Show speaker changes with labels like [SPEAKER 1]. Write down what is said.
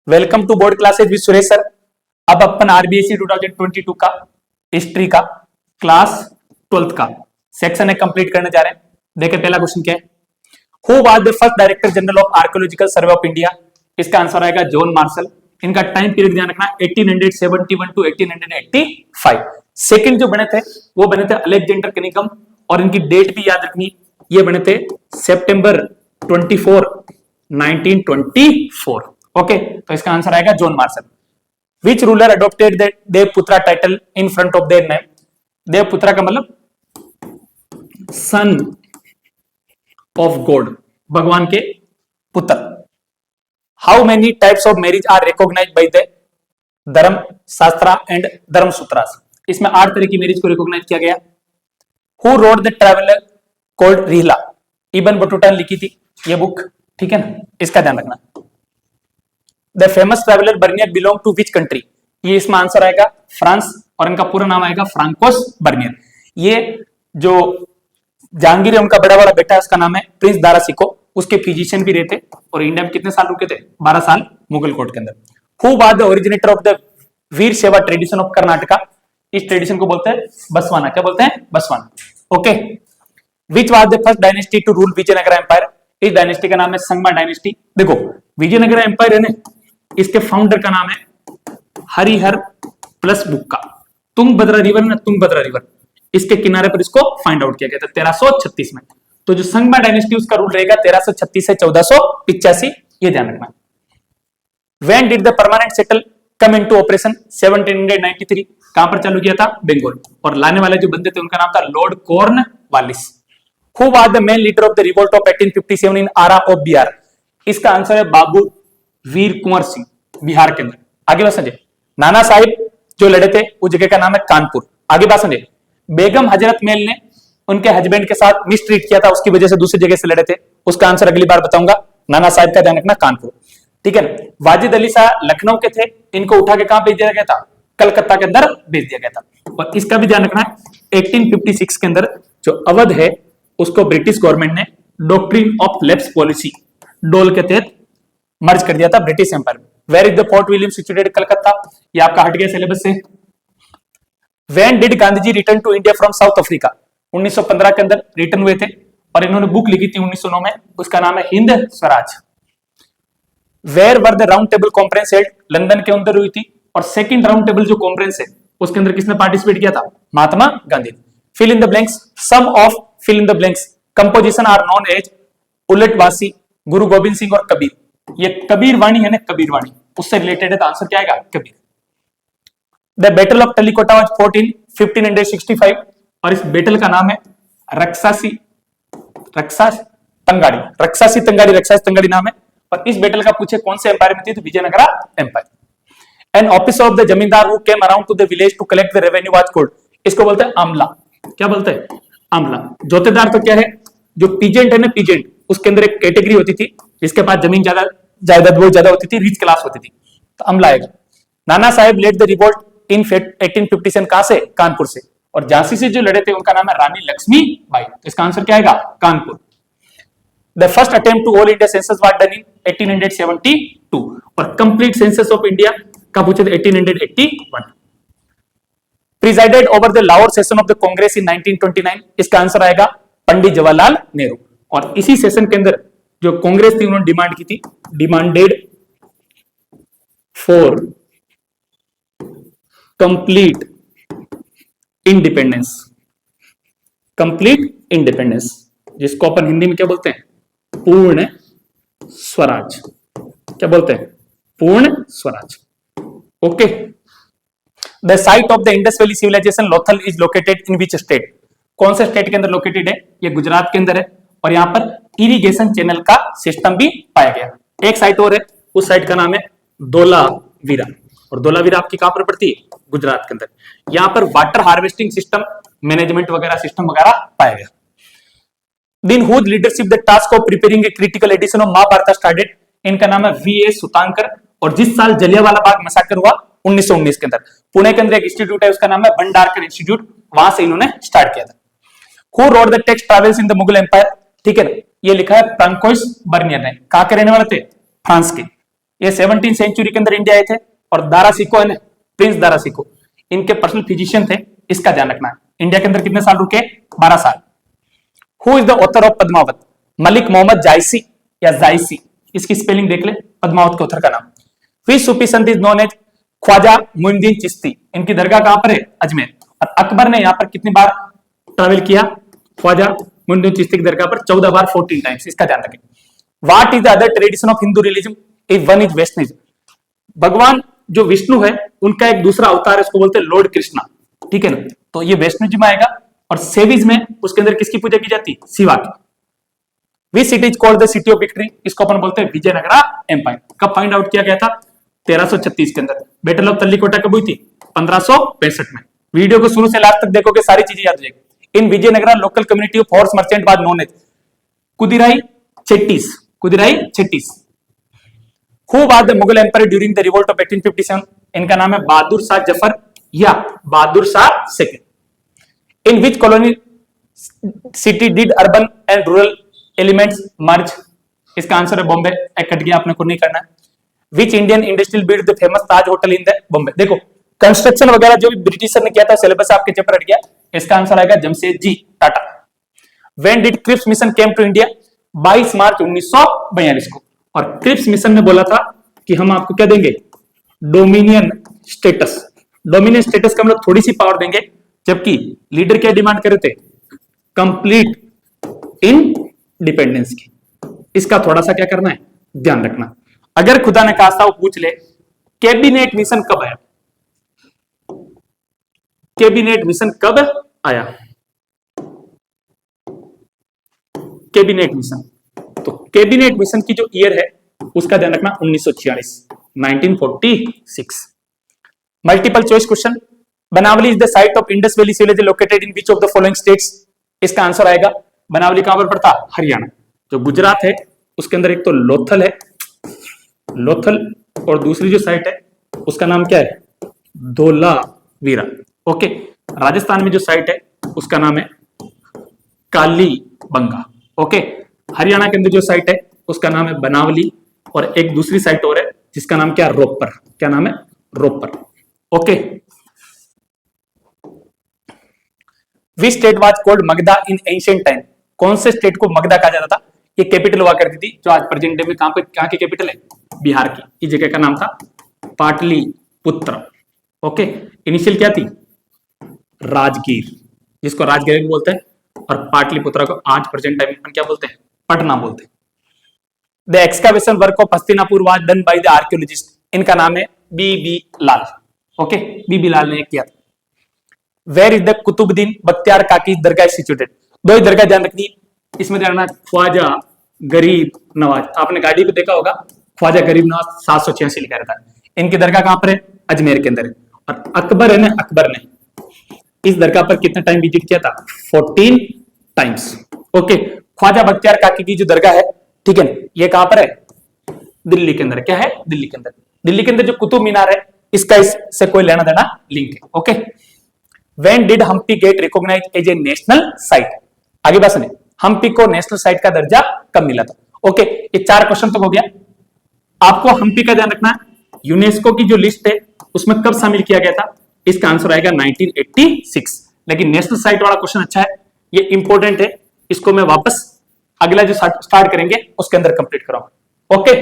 [SPEAKER 1] Welcome to board classes with Suresh sir. अब अपन RBSE 2022 का हिस्ट्री का क्लास 12th का सेक्शन है कंप्लीट करने जा रहे हैं। देखिए पहला क्वेश्चन क्या है, who was the first director general of archaeological survey of India. इसका आंसर आएगा जॉन मार्शल। इनका टाइम पीरियड ध्यान रखना 1871 टू 1885। सेकंड जो बने थे वो बने थे अलेक्जेंडर कनिंघम और इनकी डेट भी याद रखनी, ये बने थे सितंबर 24 1924। ओके तो इसका आंसर आएगा John Marshall. Which ruler adopted the Devaputra title in front of their name. Devaputra का मतलब सन ऑफ गॉड, भगवान के पुत्र। How many types of marriage are recognised by the Dharma Shastra and धर्म सूत्रास। इसमें 8 तरह की मैरिज को रिकॉग्नाइज किया गया। Who wrote the traveller called Rihla. Ibn Battuta ने लिखी थी ये बुक, ठीक है ना, इसका ध्यान रखना। The famous traveller Bernier belong to which country. ये इसमें आंसर आएगा फ्रांस और इनका पूरा नाम आएगा फ्रांकोस बर्नियर। ये जो जहांगीर है उनका बड़ा वाला बेटा है, उसका नाम है प्रिंस दारासिको। उसके फिजिशियन भी रहते और इंडिया में कितने साल रुके थे, 12 साल मुगल कोर्ट के अंदर। Who was the originator of the Virashaiva tradition of Karnataka. इस ट्रेडिशन को बोलते हैं बसवाना। क्या बोलते हैं, Basavanna. Okay which was the first dynasty to rule Vijayanagar empire. इस डायनेस्टी का नाम है संगमा डायनेस्टी। देखो विजयनगर एम्पायर है ना, इसके फाउंडर का नाम है हरिहर प्लस बुक्का। तुंगभद्रा रिवर ना, तुंगभद्रा रिवर, इसके किनारे पर इसको फाइंड आउट किया गया था 1336 में। तो जो संगमा डायनेस्टी उसका रूल रहेगा 1336 से 1485, ये ध्यान रखना। When did the permanent settle come into operation. 1793। कहां पर चालू किया था, बंगाल। और लाने वाले जो बंदे थे उनका नाम था lord Cornwallis. Who was the main leader of the revolt of 1857 in Arrah of Bihar. इसका आंसर है बाबू वीर कुंवर सिंह, बिहार के अंदर। आगे बात समझे। नाना साहिब जो लड़े थे उस जगह का नाम है कानपुर। आगे बात समझे। बेगम हजरत महल ने उनके हस्बैंड के साथ मिसट्रीट किया था, उसकी वजह से दूसरी जगह से लड़े थे। उसका आंसर अगली बार बताऊंगा। नाना साहिब का ध्यान रखना, कानपुर, ठीक है ना। वाजिद अली शाह लखनऊ के थे, इनको उठा के कहां भेज दिया गया था, कलकत्ता के अंदर भेज दिया गया था। और इसका भी ध्यान रखना है 1856 के अंदर जो अवध है उसको ब्रिटिश गवर्नमेंट ने डॉक्ट्रिन ऑफ लैप्स पॉलिसी डोल के तहत मर्ज कर दिया था ब्रिटिश एम्पायर में। Where is the fort William situated, Calcutta. ये आपका हट गया सिलेबस से। When did Gandhi ji return to India from South Africa. 1915 के अंदर रिटर्न हुए थे और इन्होंने बुक लिखी थी 1909 में, उसका नाम है Hind Swaraj. Where were the round table conference held. London के अंदर हुई थी। और सेकंड राउंड टेबल जो कॉन्फ्रेंस है उसके अंदर किसने पार्टिसिपेट किया था, Mahatma Gandhi. Fill in the blanks, some of fill in the blanks composition are known as Ulatvasi, Guru Gobind Singh और कबीर। ये कबीर वाणी है ना, कबीर वाणी, उससे रिलेटेड है, तो आंसर क्या आएगा, Kabir. The battle of Talikota was fought in 1565 और इस बैटल का नाम है रक्षासी तंगाड़ी। रक्षासी तंगाड़ी नाम है। और इस बैटल का पूछे कौन से एम्पायर में थी, तो Vijayanagara empire. An officer of the zamindar who came around to the village to collect the revenue was called. इसको बोलते हैं आमला। क्या बोलते हैं, आमला। जोतेदार तो क्या है, जो पीजेंट है ना, पीजेंट, उसके अंदर एक कैटेगरी होती थी जिसके पास जमीन ज्यादा जायदाद बहुत ज्यादा होती थी, रिच क्लास होती थी, तो अमला आएगा। Nana Saheb lead the revolt in 1857, कहां से, कानपुर से। और झांसी से जो लड़े थे उनका नाम है रानी लक्ष्मी बाई। तो इसका आंसर क्या आएगा, Kanpur. The first attempt to all India census was done in 1872 और कंप्लीट सेंसस ऑफ इंडिया का पूछे थे 1881। Presided over the Lahore session of the Congress in 1929। इसका आंसर आएगा पंडित जवाहरलाल नेहरू। और इसी सेशन के अंदर जो कांग्रेस थी उन्होंने डिमांड की थी, demanded for complete independence. Complete independence जिसको अपन हिंदी में क्या बोलते हैं, पूर्ण स्वराज। क्या बोलते हैं, Purna Swaraj. Okay. The site of the Indus valley civilisation Lothal is located in which state. कौन से स्टेट के अंदर लोकेटेड है, ये गुजरात के अंदर है। और यहां पर इरिगेशन चैनल का सिस्टम भी पाया गया। एक साइट और है, उस साइट का नाम है धोलावीरा। और धोलावीरा आपकी कहां पर पड़ती है, गुजरात के अंदर। यहां पर वाटर हार्वेस्टिंग सिस्टम, मैनेजमेंट वगैरह सिस्टम वगैरह पाया गया। दिन whose leadership the task of preparing a critical edition of Mahabharata started. इनका नाम है वी.ए. सुतांकर। और जिस साल जलियांवाला बाग मैसाकर हुआ 1919 के अंदर, पुणे के अंदर एक इंस्टीट्यूट है, उसका नाम है भंडारकर इंस्टीट्यूट, वहां से इन्होंने स्टार्ट किया था। Who wrote the text travels in the Mughal empire. ठीक है ना, ये लिखा है फ्रांकोइस बर्नियर ने। कहां के रहने वाले थे, फ्रांस के। ये 17वीं सेंचुरी के अंदर इंडिया आए थे, और दारा सिको है ना, प्रिंस दारा सिको, इनके पर्सनल फिजिशियन थे, इसका ध्यान रखना है। इंडिया के अंदर कितने साल रुके? 12 साल। Who is the author of Padmavat? Malik Mohammad Jayasi या जायसी, इसकी स्पेलिंग देख ले, पद्मावत के ऑथर का नाम। Which Sufi sant is known as Khwaja Moinuddin Chishti, इनकी दरगाह कहां पर है? अजमेर। और अकबर ने यहां पर कितनी बार ट्रेवल किया? ख्वाजा मुइनुद्दीन चिश्ती की दरगाह पर 14 बार, 14 टाइम्स, इसका ध्यान रखें। What is the other tradition of Hindu religion? Is one is Vaishnavism, भगवान जो विष्णु है उनका एक दूसरा अवतार है, उसको बोलते हैं लॉर्ड कृष्णा, ठीक है ना, तो ये वैष्णविज्म आएगा। और सेविज में उसके अंदर किसकी पूजा की जाती? शिवा की। Which city is called the city of victory? इसको अपन बोलते हैं विजयनगरा एम्पायर। कब फाइंड आउट किया गया था? 1336 के अंदर। बैटल ऑफ तल्लीकोटा कब हुई थी? 1565 में। वीडियो को शुरू से लास्ट तक देखोगे, सारी चीजें याद हो जाएगी। In Vijayanagara local community of horse merchant was known as Kudirai Chettis, Kudirai Chettis. Who was the Mughal empire during the revolt of 1857? इनका नाम है बहादुर शाह जफर या Bahadur Shah second. In which colony city did urban and rural elements merge? इसका आंसर है बॉम्बे। एक कट गया, आपने को नहीं करना है। Which Indian industrial build the famous Taj hotel in the Bombay? देखो कंस्ट्रक्शन वगैरह जो भी ब्रिटिशर ने किया था, सिलेबस आपके चैप्टर हट गया, इसका आंसर आएगा Jamshedji Tata. When did Cripps mission came to India? 22 मार्च 1942 को। और क्रिप्स मिशन ने बोला था कि हम आपको क्या देंगे? Dominion status. डोमिनियन स्टेटस का मतलब थोड़ी सी पावर देंगे, जबकि लीडर क्या डिमांड कर रहे थे? कंप्लीट इंडिपेंडेंस की। इसका थोड़ा सा क्या करना है, ध्यान रखना। अगर खुदा ने खास्ता वो पूछ ले कैबिनेट मिशन कब आया? कैबिनेट मिशन कब आया? कैबिनेट मिशन, तो कैबिनेट मिशन की जो ईयर है उसका ध्यान रखना 1946, 1946। Multiple choice question. Banawali is the site of Indus valley civilisation located in which of the following states? इसका आंसर आएगा बनावली कहां पर पड़ता? हरियाणा। जो गुजरात है उसके अंदर एक तो लोथल है, लोथल, और दूसरी जो साइट है उसका नाम क्या है? धोलावीरा। ओके। राजस्थान में जो साइट है उसका नाम है कालीबंगा। ओके। हरियाणा के अंदर जो साइट है उसका नाम है बनावली, और एक दूसरी साइट और है जिसका नाम क्या है? रोपर। क्या नाम है? Ropar. Okay. Which state was called Magadha in ancient time? कौन से स्टेट को मगधा कहा जाता था? ये कैपिटल हुआ करती थी, जो आज प्रेजेंट डे में कहां की कैपिटल है? बिहार की। इस जगह का नाम था पाटलिपुत्र। ओके। इनिशियल क्या थी? राजगीर, जिसको राजगीर बोलते हैं, और पाटलिपुत्र को आज प्रेजेंट टाइम में क्या बोलते हैं? पटना बोलते हैं। The excavation work of Hastinapur was done by the archaeologist. इनका नाम है B Lal. Okay, B Lal ने किया था। Where is the Qutbuddin Bakhtiyar Kaki dargah situated? दो ही दरगाह ध्यान रखनी, इसमें ध्यान रखना ख्वाजा गरीब नवाज। आपने गाड़ी को देखा होगा, ख्वाजा गरीब नवाज 786 लिखा रहता है। इनकी दरगाह कहां पर है? अजमेर के अंदर है। और अकबर है ना, अकबर ने इस दरगाह पर कितना टाइम विजिट किया था? 14 टाइम्स। ओके। ख्वाजा बख्तियार काकी की जो दरगाह है, ठीक है, ये कहां पर है? दिल्ली के अंदर। क्या है? दिल्ली के अंदर। दिल्ली के अंदर जो कुतुब मीनार है, इसका इससे कोई लेना देना लिंक है। Okay. When did Hampi get recognised as a national site? आगे बात सुनिए, हम्पी को नेशनल साइट का दर्जा कब मिला था? ओके, ये 4 क्वेश्चन तो हो गया। आपको हम्पी का ध्यान रखना है, यूनेस्को की जो लिस्ट है उसमें कब शामिल किया गया था? इसका आंसर आएगा 1986। लेकिन नेशनल साइट वाला क्वेश्चन अच्छा है, ये इंपॉर्टेंट है, इसको मैं वापस अगला जो स्टार्ट करेंगे उसके अंदर कंप्लीट कराऊंगा। ओके।